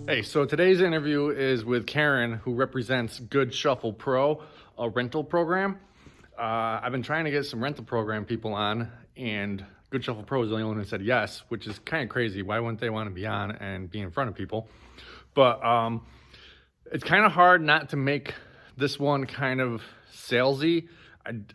Hey, so today's interview is with Karen, who represents Goodshuffle Pro, a rental program. I've been trying to get some rental program people on, and Goodshuffle Pro is the only one who said yes, which is kind of crazy. Why wouldn't they want to be on and be in front of people? But it's kind of hard not to make this one kind of salesy.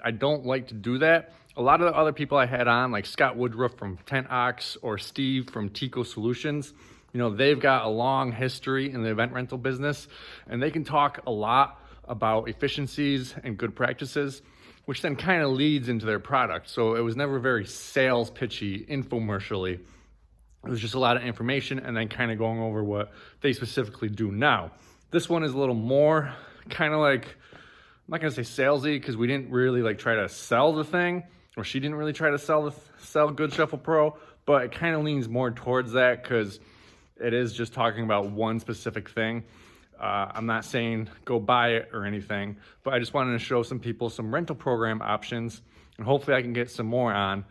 I don't like to do that. A lot of the other people I had on, like Scott Woodruff from Tent Ox or Steve from Tico Solutions, they've got a long history in the event rental business, and they can talk a lot about efficiencies and good practices, which then kind of leads into their product. So it was never very sales pitchy, infomercially. It was just a lot of information and then kind of going over what they specifically do now. This one is a little more kind of like, I'm not gonna say salesy because we didn't really like try to sell the thing, or she didn't really try to sell Goodshuffle Pro, but it kind of leans more towards that because it is just talking about one specific thing. I'm not saying go buy it or anything, but I just wanted to show some people some rental program options, and hopefully I can get some more on,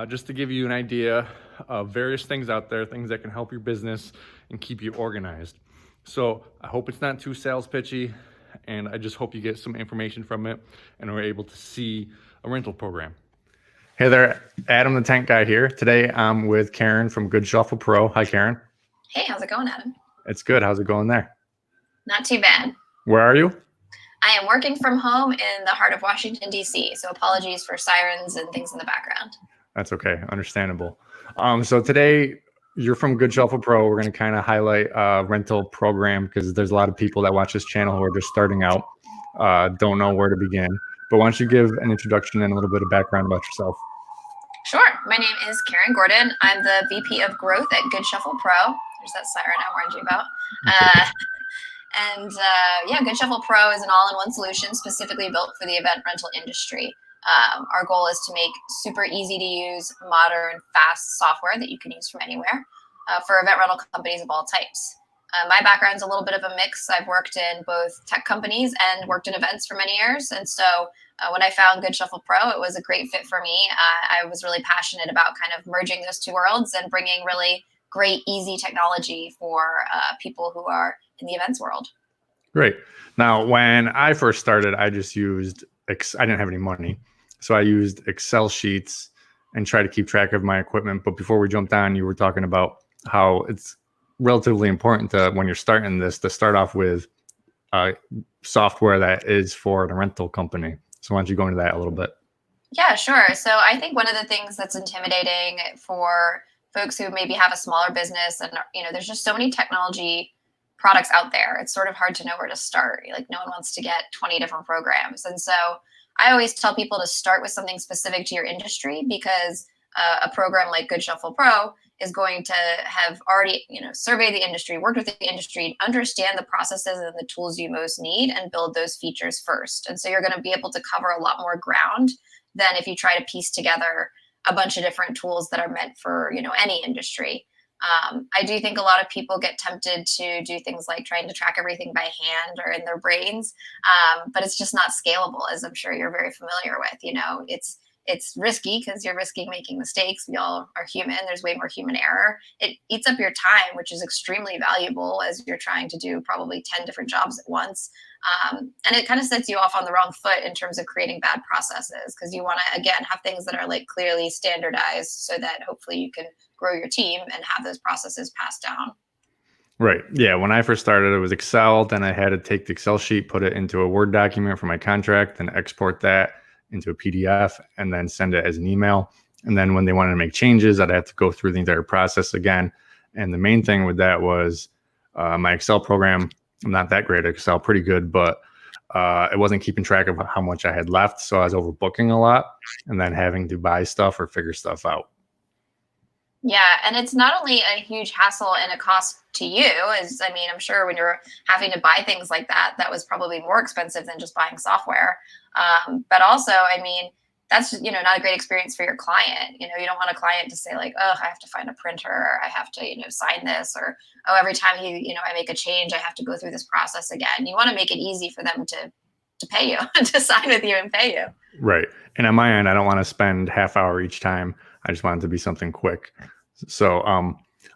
just to give you an idea of various things out there, things that can help your business and keep you organized. So I hope it's not too sales pitchy, and I just hope you get some information from it and are able to see a rental program. Hey there, Adam the Tent Guy here. Today I'm with Karen from Goodshuffle Pro. Hi, Karen. Hey, how's it going, Adam? It's good. How's it going there? Not too bad. Where are you? I am working from home in the heart of Washington, D.C., so apologies for sirens and things in the background. That's okay. Understandable. So today you're from Goodshuffle Pro. We're going to kind of highlight a rental program because there's a lot of people that watch this channel who are just starting out, don't know where to begin. But why don't you give an introduction and a little bit of background about yourself? Sure. My name is Karen Gordon. I'm the VP of Growth at Goodshuffle Pro. There's that siren I warned you about. Goodshuffle Pro is an all-in-one solution specifically built for the event rental industry. Our goal is to make super easy to use, modern, fast software that you can use from anywhere for event rental companies of all types. My background is a little bit of a mix. I've worked in both tech companies and worked in events for many years. And so when I found Goodshuffle Pro, it was a great fit for me. I was really passionate about kind of merging those two worlds and bringing really great, easy technology for people who are in the events world. Great. Now, when I first started, I just used, I didn't have any money. So I used Excel sheets and tried to keep track of my equipment. But before we jumped on, you were talking about how it's relatively important to, when you're starting this, to start off with software that is for the rental company. So why don't you go into that a little bit? Yeah, sure. So I think one of the things that's intimidating for folks who maybe have a smaller business, and there's just so many technology products out there, it's sort of hard to know where to start. Like, no one wants to get 20 different programs. And so I always tell people to start with something specific to your industry, because a program like Goodshuffle Pro is going to have already, surveyed the industry, worked with the industry, understand the processes and the tools you most need, and build those features first. And so you're going to be able to cover a lot more ground than if you try to piece together a bunch of different tools that are meant for, any industry. I do think a lot of people get tempted to do things like trying to track everything by hand or in their brains, but it's just not scalable, as I'm sure you're very familiar with. It's risky because you're risking making mistakes. We all are human. There's way more human error. It eats up your time, which is extremely valuable as you're trying to do probably 10 different jobs at once. And it kind of sets you off on the wrong foot in terms of creating bad processes, because you want to, again, have things that are like clearly standardized so that hopefully you can grow your team and have those processes passed down. Right. Yeah. When I first started, it was Excel. Then I had to take the Excel sheet, put it into a Word document for my contract, and export that into a PDF, and then send it as an email. And then when they wanted to make changes, I'd have to go through the entire process again. And the main thing with that was my Excel program. I'm not that great at Excel, pretty good, but it wasn't keeping track of how much I had left. So I was overbooking a lot and then having to buy stuff or figure stuff out. Yeah, and it's not only a huge hassle and a cost to you, I'm sure when you're having to buy things like that, that was probably more expensive than just buying software. But also, that's, not a great experience for your client. You don't want a client to say like, oh, I have to find a printer, or I have to, sign this, or, oh, every time I make a change, I have to go through this process again. You want to make it easy for them to pay you, to sign with you and pay you. Right. And on my end, I don't want to spend half hour each time. I just want it to be something quick. So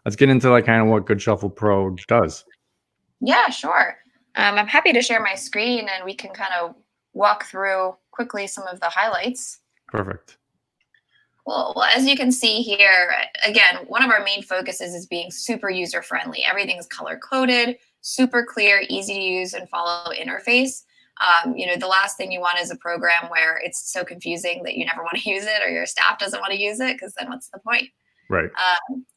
let's get into like kind of what Goodshuffle Pro does. Yeah, sure. I'm happy to share my screen and we can kind of walk through quickly some of the highlights. Perfect. Cool. Well, as you can see here, again, one of our main focuses is being super user friendly. Everything's color coded, super clear, easy to use and follow interface. The last thing you want is a program where it's so confusing that you never want to use it or your staff doesn't want to use it, because then what's the point? Right.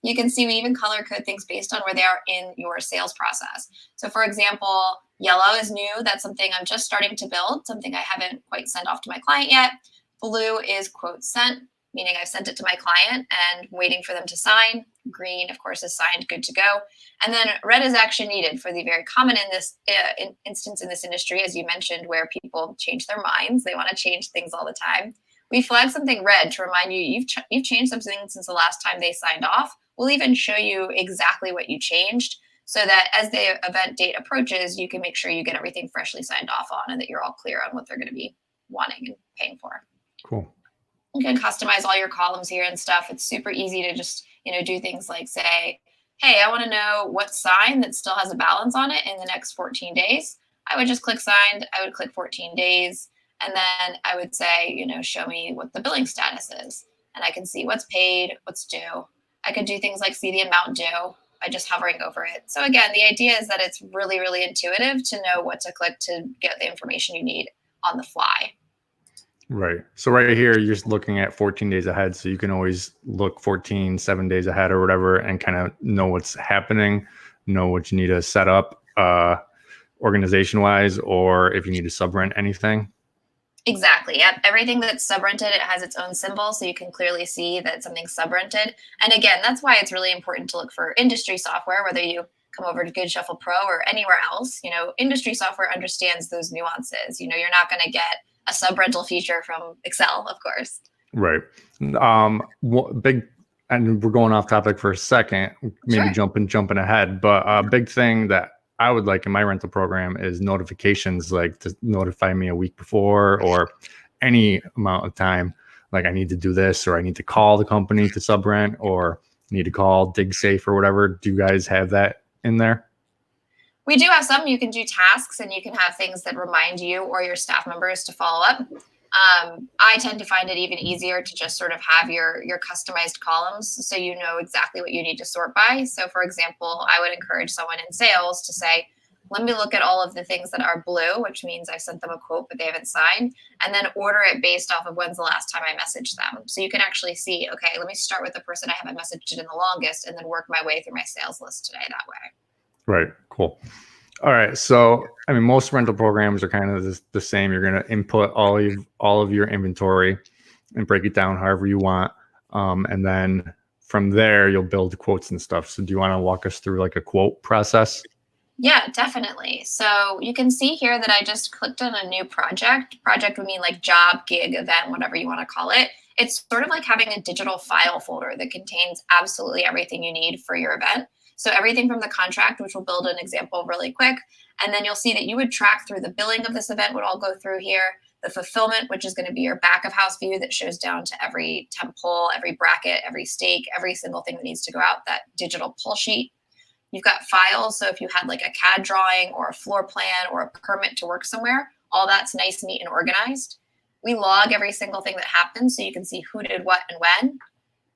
You can see we even color code things based on where they are in your sales process. So, for example, yellow is new. That's something I'm just starting to build, something I haven't quite sent off to my client yet. Blue is quote sent, meaning I've sent it to my client and waiting for them to sign. Green, of course, is signed, good to go. And then red is action needed for the very common in this instance in this industry, as you mentioned, where people change their minds. They want to change things all the time. We flag something red to remind you you've changed something since the last time they signed off. We'll even show you exactly what you changed so that as the event date approaches, you can make sure you get everything freshly signed off on and that you're all clear on what they're going to be wanting and paying for. Cool. You can customize all your columns here and stuff. It's super easy to just, do things like say, hey, I want to know what sign that still has a balance on it in the next 14 days. I would just click signed. I would click 14 days. And then I would say, show me what the billing status is. And I can see what's paid, what's due. I could do things like see the amount due by just hovering over it. So again, the idea is that it's really, really intuitive to know what to click to get the information you need on the fly. Right. So right here, you're just looking at 14 days ahead. So you can always look 7 days ahead or whatever and kind of know what's happening, know what you need to set up organization wise, or if you need to subrent anything. Exactly. Yep. Everything that's subrented, it has its own symbol, so you can clearly see that something's subrented. And again, that's why it's really important to look for industry software, whether you come over to Goodshuffle Pro or anywhere else. Industry software understands those nuances. You're not going to get a subrental feature from Excel, of course. Right. Big, and we're going off topic for a second, maybe Sure. jumping ahead, but a big thing that I would like in my rental program is notifications, like to notify me a week before or any amount of time. Like I need to do this, or I need to call the company to subrent, or need to call DigSafe or whatever. Do you guys have that in there? We do have some. You can do tasks and you can have things that remind you or your staff members to follow up. I tend to find it even easier to just sort of have your customized columns so you know exactly what you need to sort by. So for example, I would encourage someone in sales to say, let me look at all of the things that are blue, which means I sent them a quote, but they haven't signed, and then order it based off of when's the last time I messaged them. So you can actually see, okay, let me start with the person I haven't messaged in the longest and then work my way through my sales list today that way. Right. Cool. All right. So, I mean, most rental programs are kind of the same. You're going to input all of your inventory and break it down however you want. And then from there, you'll build quotes and stuff. So do you want to walk us through like a quote process? Yeah, definitely. So you can see here that I just clicked on a new project. Project would mean like job, gig, event, whatever you want to call it. It's sort of like having a digital file folder that contains absolutely everything you need for your event. So everything from the contract, which we'll build an example really quick. And then you'll see that you would track through the billing of this event would all go through here. The fulfillment, which is going to be your back of house view that shows down to every temp pull, every bracket, every stake, every single thing that needs to go out, that digital pull sheet. You've got files. So if you had like a CAD drawing or a floor plan or a permit to work somewhere, all that's nice, neat, and organized. We log every single thing that happens so you can see who did what and when.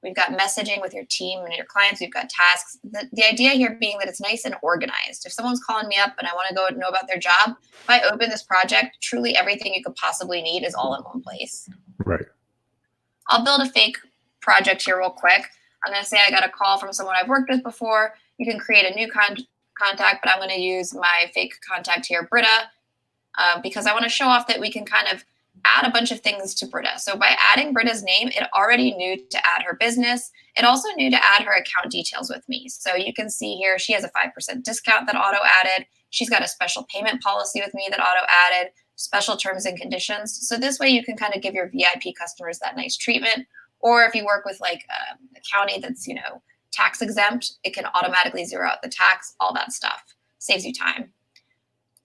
We've got messaging with your team and your clients. We've got tasks. The idea here being that it's nice and organized. If someone's calling me up and I want to go know about their job, if I open this project, truly everything you could possibly need is all in one place. Right. I'll build a fake project here real quick. I'm going to say I got a call from someone I've worked with before. You can create a new contact, but I'm going to use my fake contact here, Britta, because I want to show off that we can kind of add a bunch of things to Britta. So by adding Britta's name, it already knew to add her business. It also knew to add her account details with me. So you can see here, she has a 5% discount that auto added. She's got a special payment policy with me that auto added, special terms and conditions. So this way you can kind of give your VIP customers that nice treatment. Or if you work with like a county that's, tax exempt, it can automatically zero out the tax, all that stuff. Saves you time.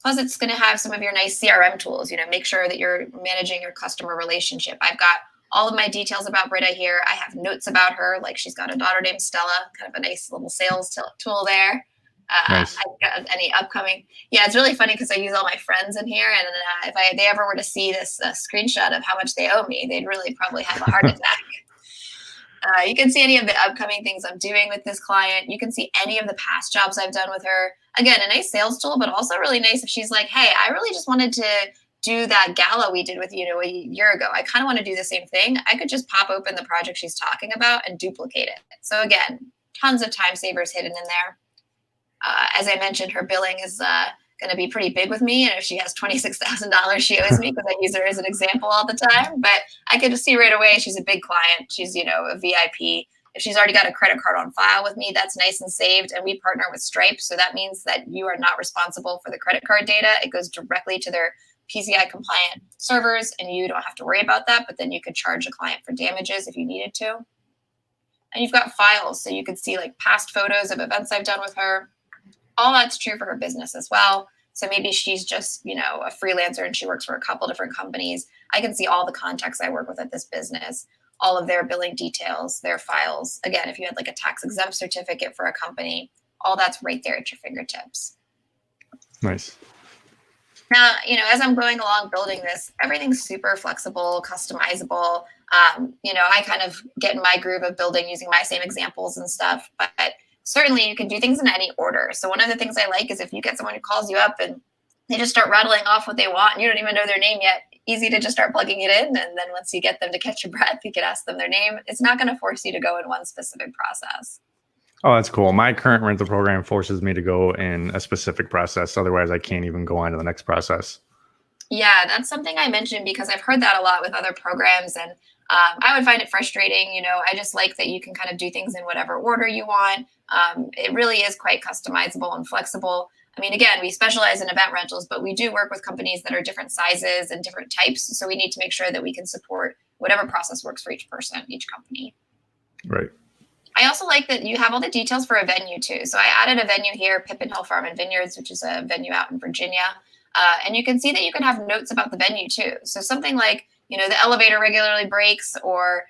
Plus, it's going to have some of your nice CRM tools, make sure that you're managing your customer relationship. I've got all of my details about Britta here. I have notes about her, like she's got a daughter named Stella, kind of a nice little sales tool there. Nice. I've got any upcoming. Yeah, it's really funny because I use all my friends in here, and if they ever were to see this screenshot of how much they owe me, they'd really probably have a heart attack. You can see any of the upcoming things I'm doing with this client. You can see any of the past jobs I've done with her. Again, a nice sales tool, but also really nice if she's like, hey, I really just wanted to do that gala we did with you a year ago. I kind of want to do the same thing. I could just pop open the project she's talking about and duplicate it. So again, tons of time savers hidden in there. As I mentioned, her billing is going to be pretty big with me. And if she has $26,000 she owes me, because I use her as an example all the time, but I could just see right away she's a big client. She's, a VIP. If she's already got a credit card on file with me, that's nice and saved. And we partner with Stripe. So that means that you are not responsible for the credit card data. It goes directly to their PCI compliant servers, and you don't have to worry about that. But then you could charge a client for damages if you needed to. And you've got files. So you could see like past photos of events I've done with her. All that's true for her business as well. So maybe she's just, a freelancer and she works for a couple different companies. I can see all the contacts I work with at this business, all of their billing details, their files. Again, if you had like a tax exempt certificate for a company, all that's right there at your fingertips. Nice. Now, as I'm going along building this, everything's super flexible, customizable. I kind of get in my groove of building using my same examples and stuff, but certainly you can do things in any order. So one of the things I like is if you get someone who calls you up and they just start rattling off what they want and you don't even know their name yet, easy to just start plugging it in. And then once you get them to catch your breath, you can ask them their name. It's not going to force you to go in one specific process. Oh, that's cool. My current rental program forces me to go in a specific process. Otherwise, I can't even go on to the next process. Yeah, that's something I mentioned because I've heard that a lot with other programs. And I would find it frustrating. I just like that you can kind of do things in whatever order you want. It really is quite customizable and flexible. I mean, again, we specialize in event rentals, but we do work with companies that are different sizes and different types. So we need to make sure that we can support whatever process works for each person, each company. Right. I also like that you have all the details for a venue too. So I added a venue here, Pippin Hill Farm and Vineyards, which is a venue out in Virginia. And you can see that you can have notes about the venue too. So something like, the elevator regularly breaks, or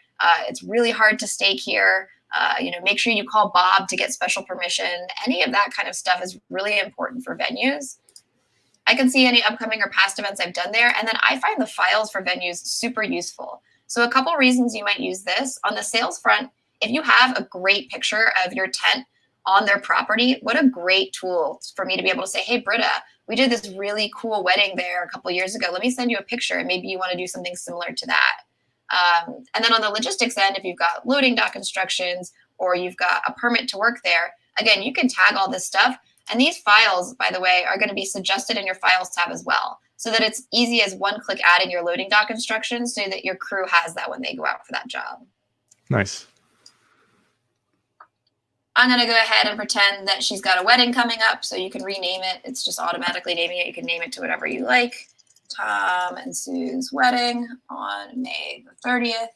it's really hard to stake here. Make sure you call Bob to get special permission. Any of that kind of stuff is really important for venues. I can see any upcoming or past events I've done there. And then I find the files for venues super useful. So a couple reasons you might use this. On the sales front, if you have a great picture of your tent on their property, what a great tool for me to be able to say, hey, Britta, we did this really cool wedding there a couple years ago. Let me send you a picture, and maybe you want to do something similar to that. And then on the logistics end, if you've got loading dock instructions or you've got a permit to work there, again, you can tag all this stuff. And these files, by the way, are going to be suggested in your files tab as well, so that it's easy as one click adding your loading dock instructions so that your crew has that when they go out for that job. Nice. I'm going to go ahead and pretend that she's got a wedding coming up, so you can rename it. It's just automatically naming it. You can name it to whatever you like. Tom and Sue's wedding on May the 30th.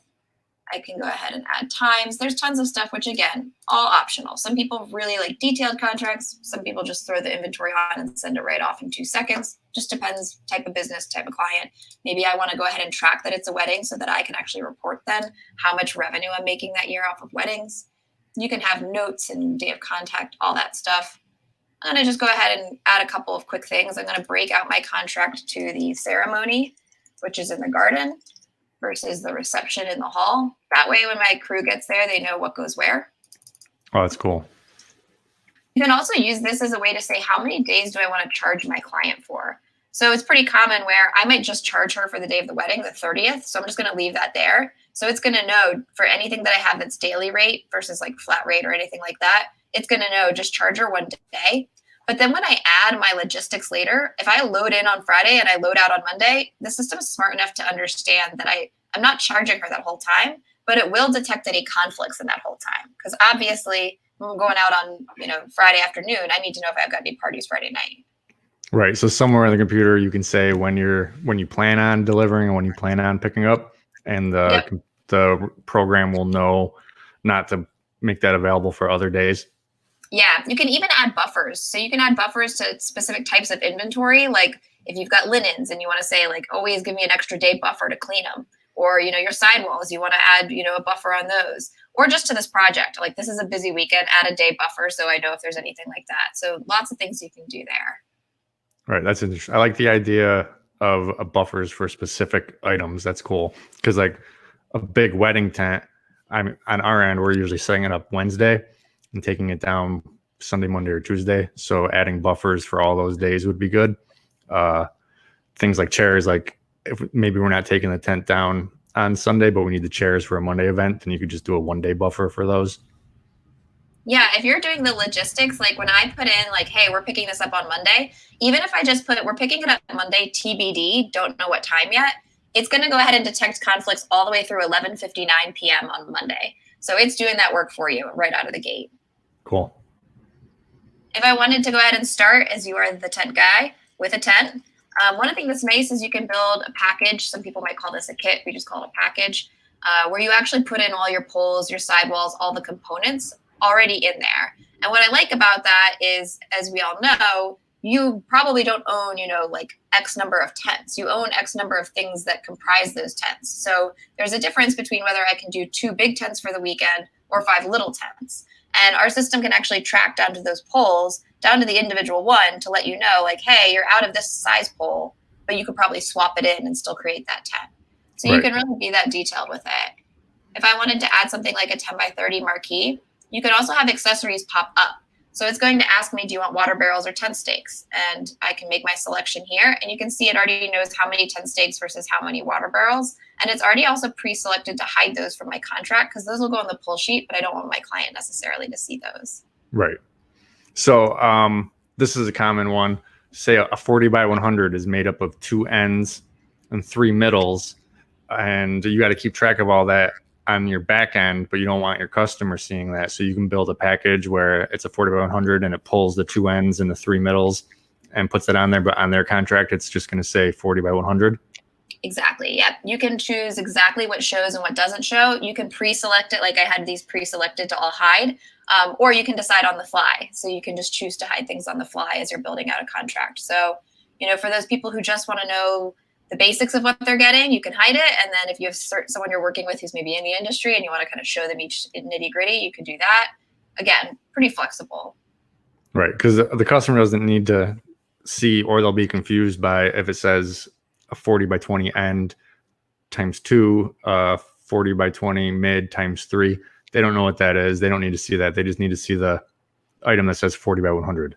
I can go ahead and add times. There's tons of stuff, which again, all optional. Some people really like detailed contracts. Some people just throw the inventory on and send it right off in 2 seconds. Just depends type of business, type of client. Maybe I want to go ahead and track that it's a wedding so that I can actually report then how much revenue I'm making that year off of weddings. You can have notes and day of contact, all that stuff. I'm going to just go ahead and add a couple of quick things. I'm going to break out my contract to the ceremony, which is in the garden, versus the reception in the hall. That way, when my crew gets there, they know what goes where. Oh, that's cool. You can also use this as a way to say, how many days do I want to charge my client for? So it's pretty common where I might just charge her for the day of the wedding, the 30th. So I'm just going to leave that there. So it's going to know for anything that I have that's daily rate versus like flat rate or anything like that, it's going to know just charge her one day. But then when I add my logistics later, if I load in on Friday and I load out on Monday, the system is smart enough to understand that I'm not charging her that whole time, but it will detect any conflicts in that whole time. Because obviously, when I'm going out on Friday afternoon, I need to know if I've got any parties Friday night. Right. So somewhere in the computer, you can say when you plan on delivering and when you plan on picking up, and the program will know not to make that available for other days. Yeah, you can even add buffers. So you can add buffers to specific types of inventory. Like if you've got linens and you want to say like, always give me an extra day buffer to clean them. Or, your sidewalls, you want to add, a buffer on those. or just to this project. Like, this is a busy weekend, add a day buffer so I know if there's anything like that. So lots of things you can do there. Right. That's interesting. I like the idea of buffers for specific items. That's cool. Because like a big wedding tent, I'm on our end, we're usually setting it up Wednesday and taking it down Sunday, Monday, or Tuesday. So adding buffers for all those days would be good. Things like chairs, like if maybe we're not taking the tent down on Sunday, but we need the chairs for a Monday event, then you could just do a 1 day buffer for those. Yeah, if you're doing the logistics, like when I put in like, hey, we're picking this up on Monday, even if I just put we're picking it up Monday, TBD, don't know what time yet, it's going to go ahead and detect conflicts all the way through 11:59 p.m. on Monday. So it's doing that work for you right out of the gate. Cool. If I wanted to go ahead and start, as you are the tent guy with a tent, one of the things that's nice is you can build a package. Some people might call this a kit. We just call it a package, where you actually put in all your poles, your sidewalls, all the components already in there. And what I like about that is, as we all know, you probably don't own, like X number of tents. You own X number of things that comprise those tents. So there's a difference between whether I can do 2 big tents for the weekend or 5 little tents. And our system can actually track down to those poles, down to the individual one, to let you know, like, hey, you're out of this size pole, but you could probably swap it in and still create that tent. So Right. You can really be that detailed with it. If I wanted to add something like a 10 by 30 marquee, you could also have accessories pop up. So it's going to ask me, do you want water barrels or tent stakes? And I can make my selection here. And you can see it already knows how many tent stakes versus how many water barrels. And it's already also pre-selected to hide those from my contract, because those will go on the pull sheet, but I don't want my client necessarily to see those. Right. So this is a common one. Say a 40 by 100 is made up of 2 ends and 3 middles. And you got to keep track of all that on your back end, but you don't want your customer seeing that. So you can build a package where it's a 40 by 100 and it pulls the 2 ends and the 3 middles and puts it on there. But on their contract, it's just going to say 40 by 100. Exactly. Yep. You can choose exactly what shows and what doesn't show. You can pre-select it, like I had these pre-selected to all hide, or you can decide on the fly. So you can just choose to hide things on the fly as you're building out a contract. So, for those people who just want to know the basics of what they're getting, you can hide it. And then if you have someone you're working with who's maybe in the industry and you want to kind of show them each nitty gritty, you can do that. Again, pretty flexible. Right. Because the customer doesn't need to see, or they'll be confused by if it says a 40 by 20 end times 2, 40 by 20 mid times 3. They don't know what that is. They don't need to see that. They just need to see the item that says 40 by 100.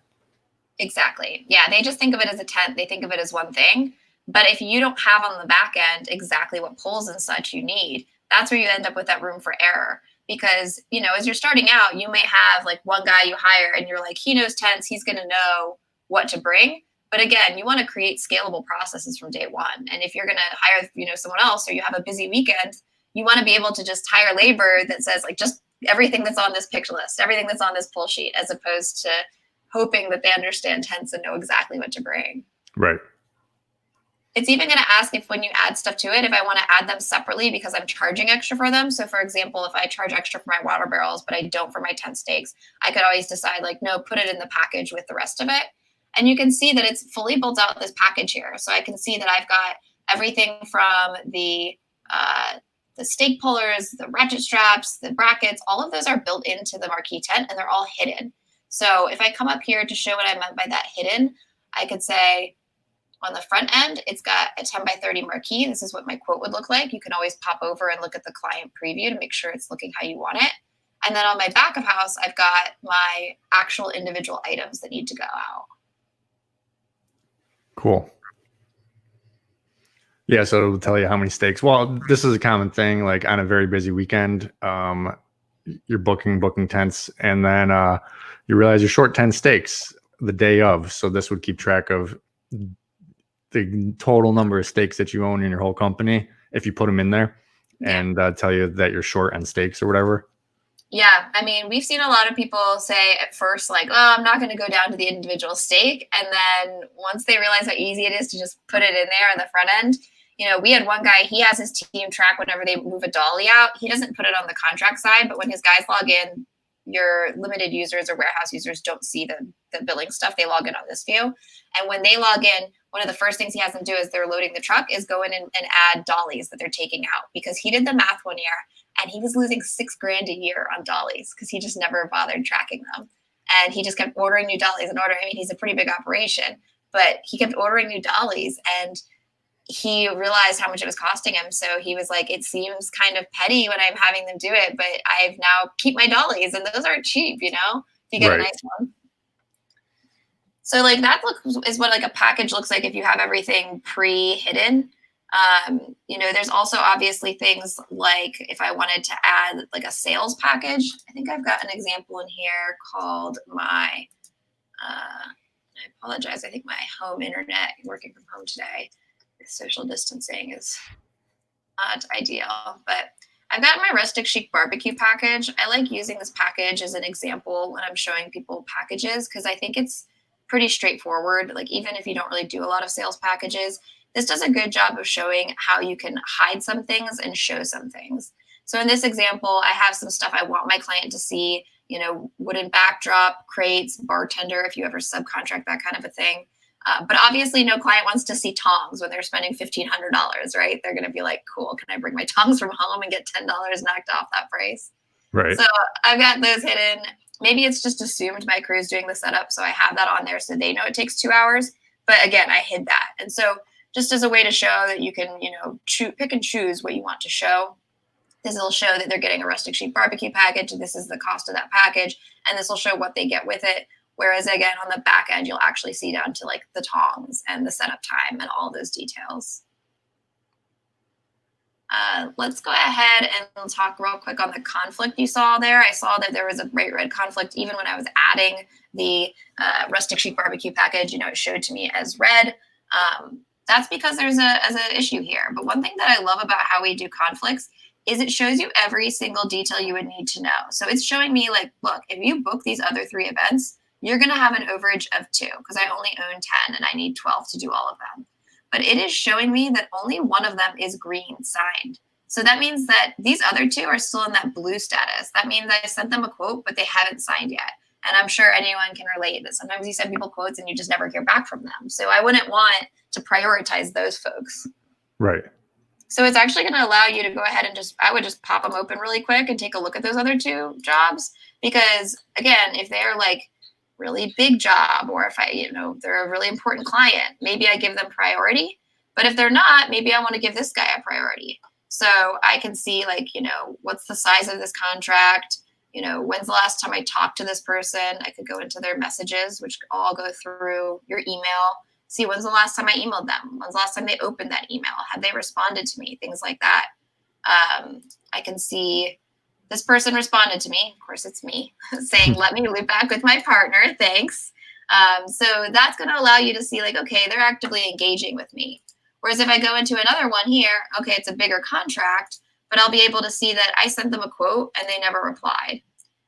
Exactly. Yeah. They just think of it as a tent. They think of it as one thing. But if you don't have on the back end exactly what poles and such you need, that's where you end up with that room for error. Because, as you're starting out, you may have like one guy you hire and you're like, he knows tents, he's going to know what to bring. But again, you want to create scalable processes from day one. And if you're going to hire, someone else, or you have a busy weekend, you want to be able to just hire labor that says like just everything that's on this pick list, everything that's on this pull sheet, as opposed to hoping that they understand tents and know exactly what to bring. Right. It's even going to ask if when you add stuff to it, if I want to add them separately because I'm charging extra for them. So for example, if I charge extra for my water barrels, but I don't for my tent stakes, I could always decide like, no, put it in the package with the rest of it. And you can see that it's fully built out this package here. So I can see that I've got everything from the stake pullers, the ratchet straps, the brackets, all of those are built into the marquee tent and they're all hidden. So if I come up here to show what I meant by that hidden, I could say, on the front end, it's got a 10 by 30 marquee. This is what my quote would look like. You can always pop over and look at the client preview to make sure it's looking how you want it. And then on my back of house, I've got my actual individual items that need to go out. Cool. Yeah, so it'll tell you how many stakes. Well, this is a common thing. Like on a very busy weekend, you're booking tents, and then you realize you're short 10 stakes the day of. So this would keep track of the total number of stakes that you own in your whole company if you put them in there, and tell you that you're short on stakes or whatever. Yeah, I mean, we've seen a lot of people say at first, like, oh, I'm not going to go down to the individual stake. And then once they realize how easy it is to just put it in there on the front end, we had one guy, he has his team track whenever they move a dolly out. He doesn't put it on the contract side, but when his guys log in, your limited users or warehouse users don't see the billing stuff. They log in on this view. And when they log in, one of the first things he has them do as they're loading the truck is go in and add dollies that they're taking out, because he did the math one year. and he was losing $6,000 a year on dollies because he just never bothered tracking them. And he just kept ordering new dollies and ordering. I mean, he's a pretty big operation, but he kept ordering new dollies, and he realized how much it was costing him. So he was like, it seems kind of petty when I'm having them do it, but I've now keep my dollies, and those aren't cheap, you know, if you get a nice one. So like that is what like a package looks like if you have everything pre-hidden. You know, there's also obviously things like if I wanted to add like a sales package. I think I've got an example in here called my, I apologize, I think my home internet, working from home today, social distancing is not ideal, but I've got my rustic chic barbecue package. I like using this package as an example when I'm showing people packages because I think it's pretty straightforward. Like even if you don't really do a lot of sales packages, this does a good job of showing how you can hide some things and show some things. So in this example, I have some stuff I want my client to see, you know, wooden backdrop, crates, bartender, if you ever subcontract that kind of a thing. But obviously no client wants to see tongs when they're spending $1,500, right? They're going to be like, cool, can I bring my tongs from home and get $10 knocked off that price? Right. So I've got those hidden. Maybe it's just assumed my crew is doing the setup, so I have that on there so they know it takes 2 hours. But again, I hid that. And so just as a way to show that you can, you know, pick and choose what you want to show, this will show that they're getting a rustic chic barbecue package. This is the cost of that package. And this will show what they get with it. Whereas again, on the back end, you'll actually see down to like the tongs and the setup time and all those details. Let's go ahead and talk real quick on the conflict you saw there. I saw that there was a bright red conflict even when I was adding the rustic chic barbecue package. You know, it showed to me as red. That's because there's an issue here. But one thing that I love about how we do conflicts is it shows you every single detail you would need to know. So it's showing me like, look, if you book these other 3 events, you're going to have an overage of 2 because I only own 10 and I need 12 to do all of them. But it is showing me that only one of them is green signed. So that means that these other 2 are still in that blue status. That means I sent them a quote, but they haven't signed yet. And I'm sure anyone can relate that sometimes you send people quotes and you just never hear back from them. So I wouldn't want to prioritize those folks. Right. So it's actually going to allow you to go ahead and I would just pop them open really quick and take a look at those other 2 jobs. Because again, if they're like really big job, or if they're a really important client, maybe I give them priority. But if they're not, maybe I want to give this guy a priority. So I can see like, you know, what's the size of this contract? You know, when's the last time I talked to this person? I could go into their messages, which all go through your email. See, when's the last time I emailed them? When's the last time they opened that email? Have they responded to me? Things like that. I can see this person responded to me. Of course, it's me saying, let me loop back with my partner. Thanks. So that's going to allow you to see like, okay, they're actively engaging with me. Whereas if I go into another one here, okay, it's a bigger contract, but I'll be able to see that I sent them a quote and they never replied.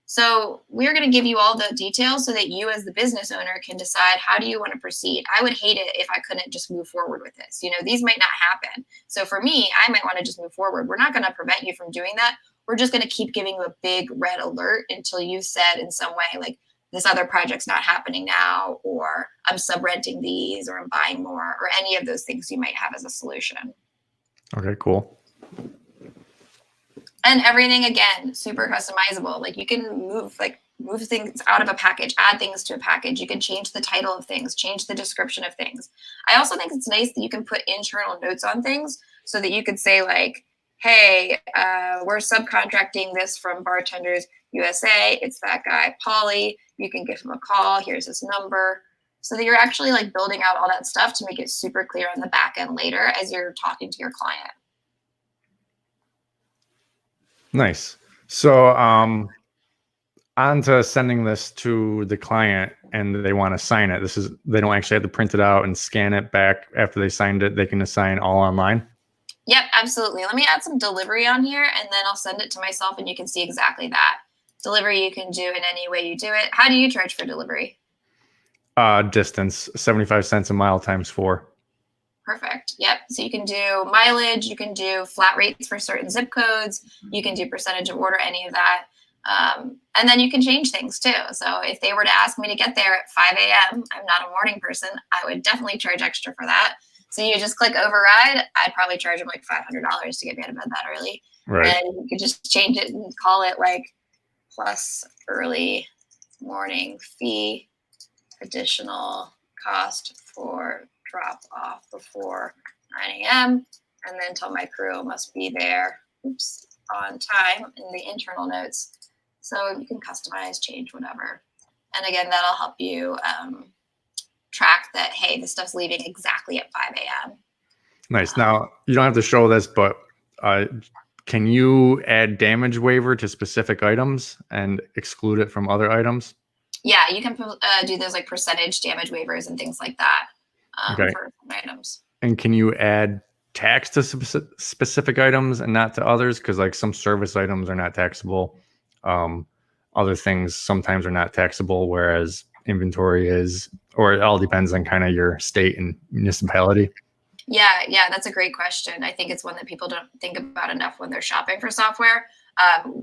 So we're going to give you all the details so that you as the business owner can decide how do you want to proceed. I would hate it if I couldn't just move forward with this. You know, these might not happen. So for me, I might want to just move forward. We're not going to prevent you from doing that. We're just going to keep giving you a big red alert until you said in some way, like, this other project's not happening now, or I'm sub-renting these, or I'm buying more, or any of those things you might have as a solution. Okay, cool. And everything, again, super customizable. Like you can move things out of a package, add things to a package. You can change the title of things, change the description of things. I also think it's nice that you can put internal notes on things so that you could say like, hey, we're subcontracting this from Bartenders USA. It's that guy, Paulie. You can give him a call. Here's his number. So that you're actually like building out all that stuff to make it super clear on the back end later as you're talking to your client. Nice. So on to sending this to the client and they want to sign it. They don't actually have to print it out and scan it back after they signed it. They can assign all online. Yep, absolutely. Let me add some delivery on here and then I'll send it to myself and you can see exactly that. Delivery you can do in any way you do it. How do you charge for delivery? Distance, 75 cents a mile times 4. Perfect. Yep. So you can do mileage, you can do flat rates for certain zip codes, you can do percentage of order, any of that. And then you can change things too. So if they were to ask me to get there at 5 a.m., I'm not a morning person, I would definitely charge extra for that. So you just click override. I'd probably charge them like $500 to get me out of bed that early. Right. And you could just change it and call it like plus early morning fee, additional cost for drop off before 9 a.m. And then tell my crew must be there, on time in the internal notes. So you can customize, change, whatever. And again, that'll help you track that, hey, this stuff's leaving exactly at 5 a.m. Nice. Now, you don't have to show this, but can you add damage waiver to specific items and exclude it from other items? Yeah, you can do those like percentage damage waivers and things like that Okay. for items. And can you add tax to specific items and not to others? Because like some service items are not taxable. Other things sometimes are not taxable, whereas inventory is, or it all depends on kind of your state and municipality. Yeah, that's a great question. I think it's one that people don't think about enough when they're shopping for software.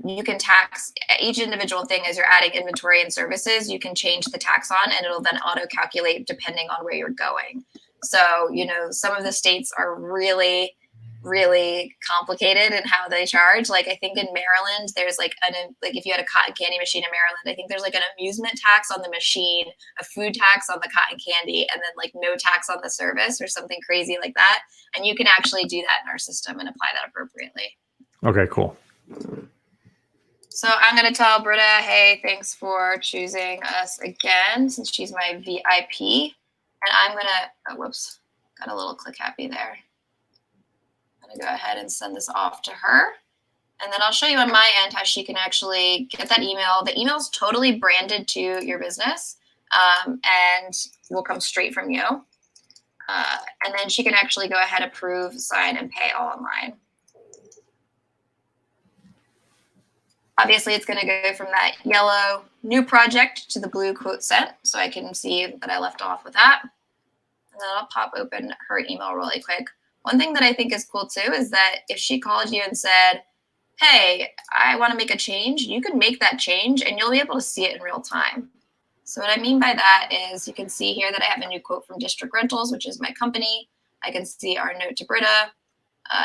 You can tax each individual thing as you're adding inventory and services. You can change the tax on, and it'll then auto calculate depending on where you're going. So, some of the states are really, really complicated in how they charge. Like I think in Maryland, there's like if you had a cotton candy machine in Maryland, I think there's like an amusement tax on the machine, a food tax on the cotton candy, and then like no tax on the service or something crazy like that. And you can actually do that in our system and apply that appropriately. Okay, cool. So I'm going to tell Britta, hey, thanks for choosing us again, since she's my VIP. And I'm going to, whoops, got a little click happy there. I'm going to go ahead and send this off to her. And then I'll show you on my end how she can actually get that email. The email's totally branded to your business and will come straight from you. And then she can actually go ahead, approve, sign, and pay all online. Obviously, it's going to go from that yellow new project to the blue quote sent, so I can see that I left off with that. And then I'll pop open her email really quick. One thing that I think is cool too is that if she called you and said, hey, I want to make a change, you can make that change and you'll be able to see it in real time. So what I mean by that is you can see here that I have a new quote from District Rentals, which is my company. I can see our note to Britta.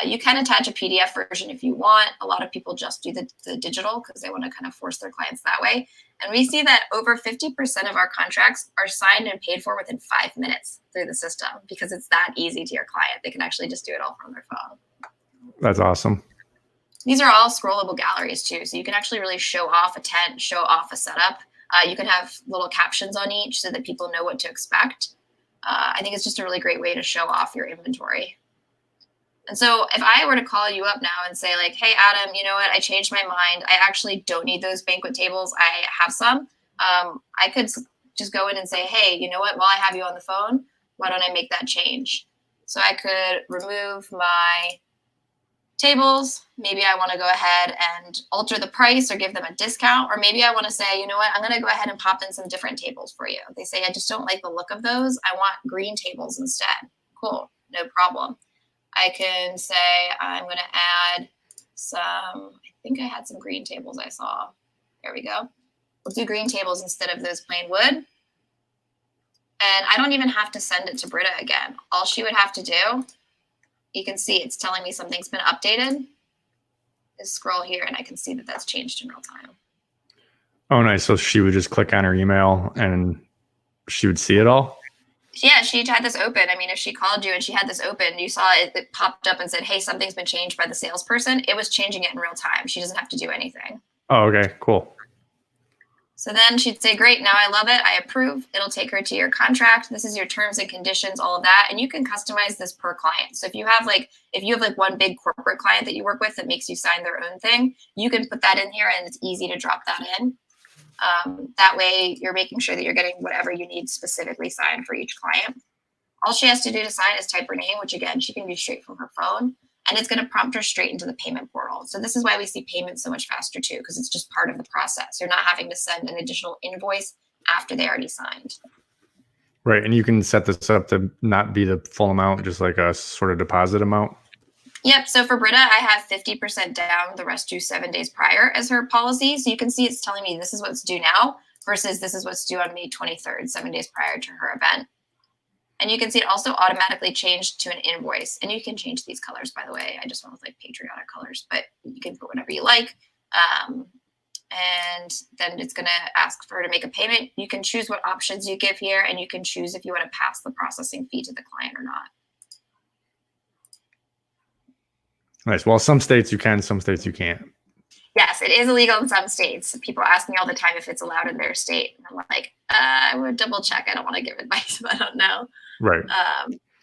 You can attach a PDF version if you want. A lot of people just do the digital because they want to kind of force their clients that way. And we see that over 50% of our contracts are signed and paid for within 5 minutes through the system because it's that easy to your client. They can actually just do it all from their phone. That's awesome. These are all scrollable galleries too. So you can actually really show off a tent, show off a setup. You can have little captions on each so that people know what to expect. I think it's just a really great way to show off your inventory. And so if I were to call you up now and say like, hey, Adam, you know what? I changed my mind. I actually don't need those banquet tables. I have some. I could just go in and say, hey, you know what? While I have you on the phone, why don't I make that change? So I could remove my tables. Maybe I want to go ahead and alter the price or give them a discount. Or maybe I want to say, you know what? I'm going to go ahead and pop in some different tables for you. They say, I just don't like the look of those. I want green tables instead. Cool. No problem. I can say I'm going to add some, I think I had some green tables I saw. There we go. We'll do green tables instead of those plain wood. And I don't even have to send it to Britta again. All she would have to do, you can see it's telling me something's been updated, is scroll here and I can see that that's changed in real time. Oh, nice. So she would just click on her email and she would see it all? Yeah, she had this open. I mean, if she called you and she had this open, you saw it popped up and said, hey, something's been changed by the salesperson. It was changing it in real time. She doesn't have to do anything. Oh, okay, cool. So then she'd say, great, now I love it. I approve. It'll take her to your contract. This is your terms and conditions, all of that. And you can customize this per client. So if you have like one big corporate client that you work with that makes you sign their own thing, you can put that in here and it's easy to drop that in. That way you're making sure that you're getting whatever you need specifically signed for each client. All she has to do to sign is type her name, which again, she can do straight from her phone, and it's going to prompt her straight into the payment portal. So this is why we see payments so much faster too, because it's just part of the process. You're not having to send an additional invoice after they already signed. Right. And you can set this up to not be the full amount, just like a sort of deposit amount. Yep. So for Britta, I have 50% down, the rest due 7 days prior as her policy. So you can see it's telling me this is what's due now versus this is what's due on May 23rd, 7 days prior to her event. And you can see it also automatically changed to an invoice. And you can change these colors, by the way. I just went with like patriotic colors, but you can put whatever you like. And then it's going to ask for her to make a payment. You can choose what options you give here, and you can choose if you want to pass the processing fee to the client or not. Nice. Well, some states you can, some states you can't. Yes, it is illegal in some states. People ask me all the time if it's allowed in their state. And I'm like, I would double check. I don't want to give advice if I don't know. Right.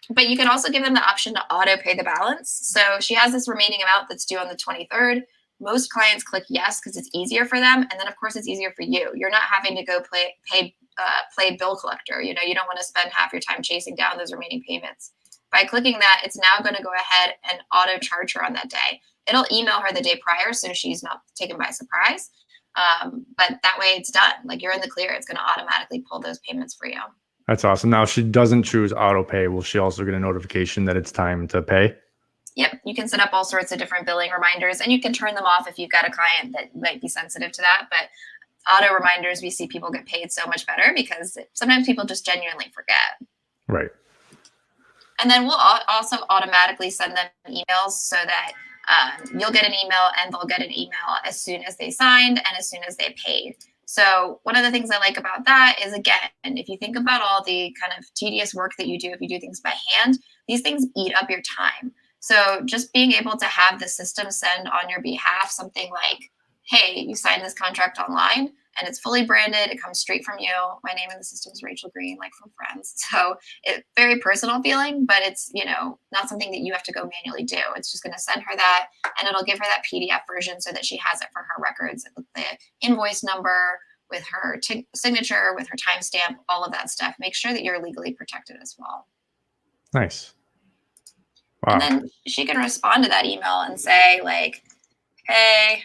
But you can also give them the option to auto pay the balance. So she has this remaining amount that's due on the 23rd. Most clients click yes because it's easier for them. And then, of course, it's easier for you. You're not having to go play bill collector. You don't want to spend half your time chasing down those remaining payments. By clicking that, it's now going to go ahead and auto charge her on that day. It'll email her the day prior so she's not taken by surprise. But that way it's done. Like, you're in the clear. It's going to automatically pull those payments for you. That's awesome. Now, if she doesn't choose auto pay, will she also get a notification that it's time to pay? Yep. You can set up all sorts of different billing reminders, and you can turn them off if you've got a client that might be sensitive to that. But auto reminders, we see people get paid so much better because sometimes people just genuinely forget. Right. And then we'll also automatically send them emails so that you'll get an email and they'll get an email as soon as they signed and as soon as they paid. So one of the things I like about that is, again, if you think about all the kind of tedious work that you do, if you do things by hand, these things eat up your time. So just being able to have the system send on your behalf something like, hey, you signed this contract online and it's fully branded. It comes straight from you. My name in the system is Rachel Green, like from Friends. So it's very personal feeling, but it's, not something that you have to go manually do. It's just going to send her that, and it'll give her that PDF version so that she has it for her records with the invoice number, with her signature, with her timestamp, all of that stuff. Make sure that you're legally protected as well. Nice. Wow. And then she can respond to that email and say, like, hey,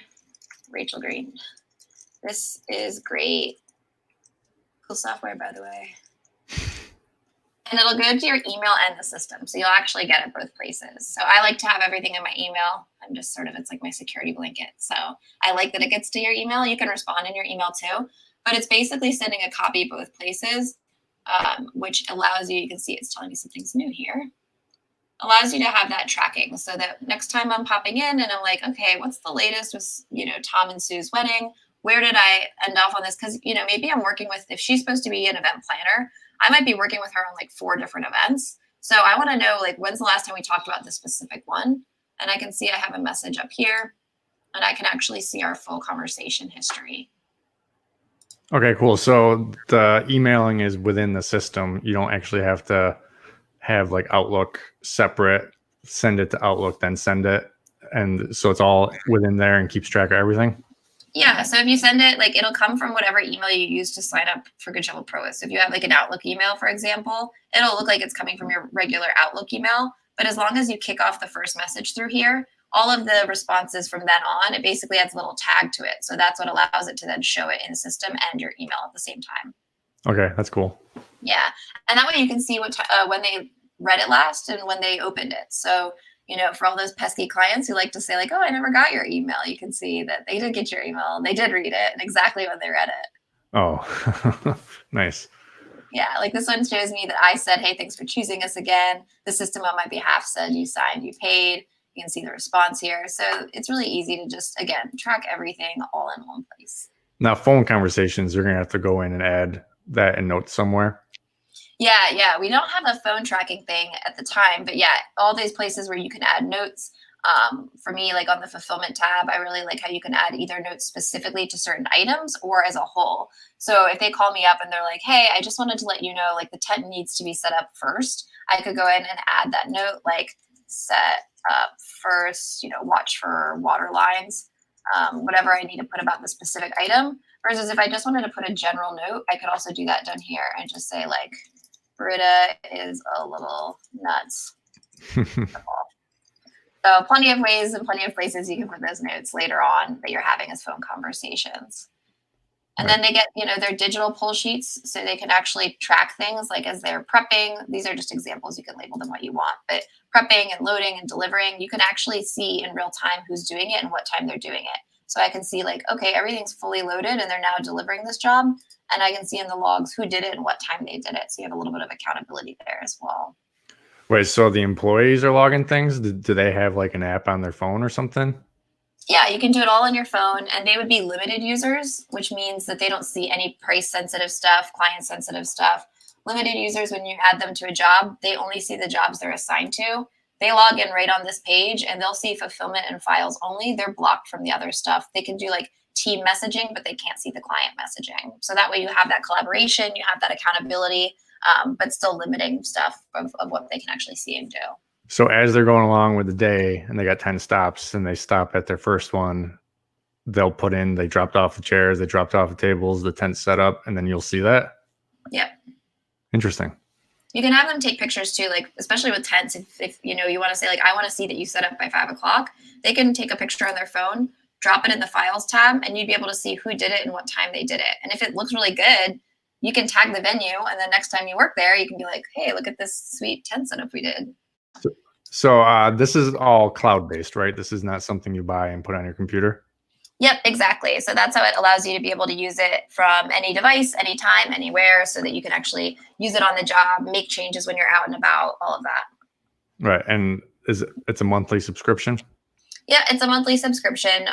Rachel Green, this is great. Cool software, by the way. And it'll go to your email and the system. So you'll actually get it both places. So I like to have everything in my email. I'm just it's like my security blanket. So I like that it gets to your email. You can respond in your email too. But it's basically sending a copy both places, which allows you can see it's telling me something's new here. Allows you to have that tracking so that next time I'm popping in and I'm like, okay, what's the latest with, Tom and Sue's wedding? Where did I end off on this? Because, maybe I'm working with, if she's supposed to be an event planner, I might be working with her on like 4 different events. So I want to know, like, when's the last time we talked about this specific one? And I can see I have a message up here, and I can actually see our full conversation history. Okay, cool. So the emailing is within the system. You don't actually have to have like Outlook separate, send it to Outlook, then send it. And so it's all within there and keeps track of everything. Yeah. So if you send it, like, it'll come from whatever email you use to sign up for Goodshuffle Pro. So if you have like an Outlook email, for example, it'll look like it's coming from your regular Outlook email. But as long as you kick off the first message through here, all of the responses from then on, it basically adds a little tag to it. So that's what allows it to then show it in the system and your email at the same time. Okay, that's cool. Yeah. And that way you can see what when they read it last and when they opened it. So, for all those pesky clients who like to say like, oh, I never got your email, you can see that they did get your email and they did read it and exactly when they read it. Oh, nice. Yeah. Like this one shows me that I said, hey, thanks for choosing us again. The system on my behalf said you signed, you paid. You can see the response here. So it's really easy to just, again, track everything all in one place. Now, phone conversations, you're going to have to go in and add that in notes somewhere. Yeah. We don't have a phone tracking thing at the time, but yeah, all these places where you can add notes. For me, like on the fulfillment tab, I really like how you can add either notes specifically to certain items or as a whole. So if they call me up and they're like, hey, I just wanted to let you know, like the tent needs to be set up first, I could go in and add that note, like set up first, watch for water lines, whatever I need to put about the specific item. Versus if I just wanted to put a general note, I could also do that down here and just say like, Britta is a little nuts. So plenty of ways and plenty of places you can put those notes later on that you're having as phone conversations. And then they get, their digital pull sheets so they can actually track things like as they're prepping. These are just examples. You can label them what you want, but prepping and loading and delivering, you can actually see in real time who's doing it and what time they're doing it. So I can see like, okay, everything's fully loaded and they're now delivering this job. and I can see in the logs who did it and what time they did it. So you have a little bit of accountability there as well. Wait, so the employees are logging things? Do they have like an app on their phone or something? Yeah, you can do it all on your phone, and they would be limited users, which means that they don't see any price sensitive stuff, client sensitive stuff. Limited users, when you add them to a job, they only see the jobs they're assigned to. They log in right on this page and they'll see fulfillment and files only. They're blocked from the other stuff. They can do like team messaging, but they can't see the client messaging. So that way you have that collaboration, you have that accountability, but still limiting stuff of what they can actually see and do. So as they're going along with the day and they got 10 stops and they stop at their first one, they'll put in, they dropped off the chairs, they dropped off the tables, the tent's set up, and then you'll see that? Yep. Interesting. You can have them take pictures too, like especially with tents. If you know you want to say like I want to see that you set up by 5 o'clock, they can take a picture on their phone, drop it in the files tab, and you'd be able to see who did it and what time they did it. And if it looks really good, you can tag the venue, and then next time you work there, you can be like, hey, look at this sweet tent setup we did. So this is all cloud-based, right? This is not something you buy and put on your computer? Yep, exactly. So that's how it allows you to be able to use it from any device, anytime, anywhere, so that you can actually use it on the job, make changes when you're out and about, all of that. Right. And it's a monthly subscription? Yeah, it's a monthly subscription.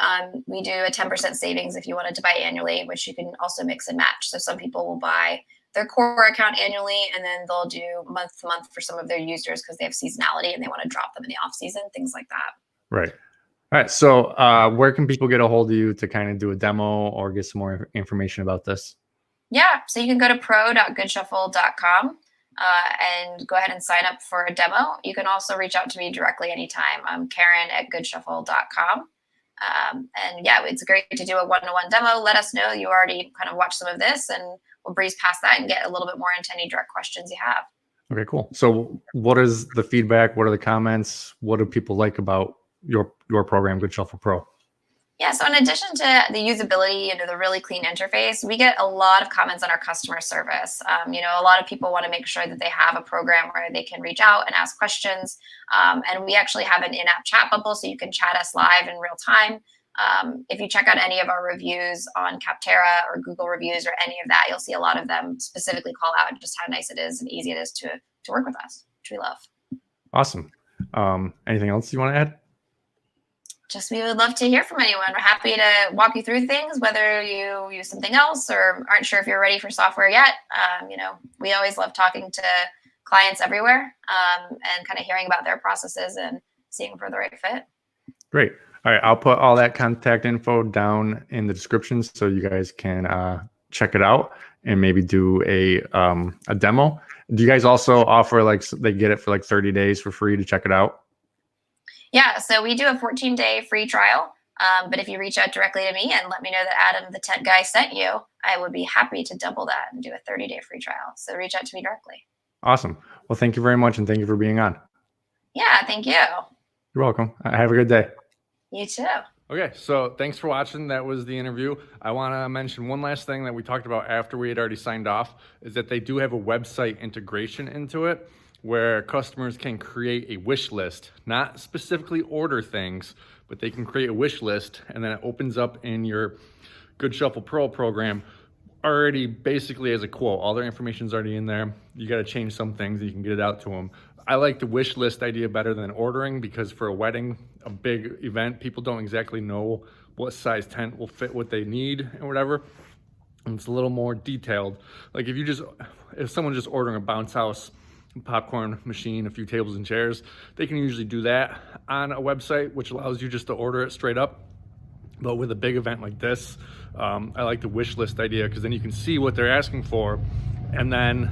We do a 10% savings if you wanted to buy annually, which you can also mix and match. So some people will buy their core account annually, and then they'll do month to month for some of their users because they have seasonality and they want to drop them in the off season, things like that. Right. All right. So where can people get a hold of you to kind of do a demo or get some more information about this? Yeah. So you can go to pro.goodshuffle.com and go ahead and sign up for a demo. You can also reach out to me directly anytime. I'm Karen@goodshuffle.com. And yeah, it's great to do a one-to-one demo. Let us know you already kind of watched some of this, and we'll breeze past that and get a little bit more into any direct questions you have. Okay, cool. So what is the feedback? What are the comments? What do people like about your program, Goodshuffle Pro? Yeah, so in addition to the usability and the really clean interface, we get a lot of comments on our customer service. A lot of people want to make sure that they have a program where they can reach out and ask questions. And we actually have an in-app chat bubble, so you can chat us live in real time. If you check out any of our reviews on Capterra or Google reviews or any of that, you'll see a lot of them specifically call out just how nice it is and easy it is to work with us, which we love. Awesome. Anything else you want to add? Just we would love to hear from anyone. We're happy to walk you through things, whether you use something else or aren't sure if you're ready for software yet. We always love talking to clients everywhere and kind of hearing about their processes and seeing if we're the right fit. Great. All right. I'll put all that contact info down in the description so you guys can check it out and maybe do a demo. Do you guys also offer they get it for 30 days for free to check it out? Yeah, so we do a 14-day free trial. But if you reach out directly to me and let me know that Adam, the tent guy, sent you, I would be happy to double that and do a 30-day free trial. So reach out to me directly. Awesome. Well, thank you very much, and thank you for being on. Yeah, thank you. You're welcome. Have a good day. You too. Okay, so thanks for watching. That was the interview. I want to mention one last thing that we talked about after we had already signed off, is that they do have a website integration into it, where customers can create a wish list, not specifically order things, but they can create a wish list, and then it opens up in your Goodshuffle Pro program already basically as a quote. All their information is already in there. You got to change some things and you can get it out to them. I like the wish list idea better than ordering, because for a wedding, a big event, people don't exactly know what size tent will fit what they need and whatever. And it's a little more detailed. Like if someone's just ordering a bounce house, popcorn machine, a few tables and chairs, they can usually do that on a website, which allows you just to order it straight up. But with a big event like this, I like the wish list idea, because then you can see what they're asking for and then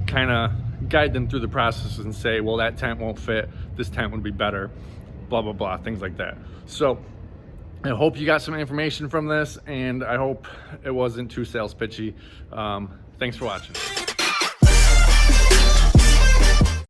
kind of guide them through the process and say, well, that tent won't fit, this tent would be better, blah, blah, blah, things like that. So I hope you got some information from this, and I hope it wasn't too sales pitchy. Thanks for watching.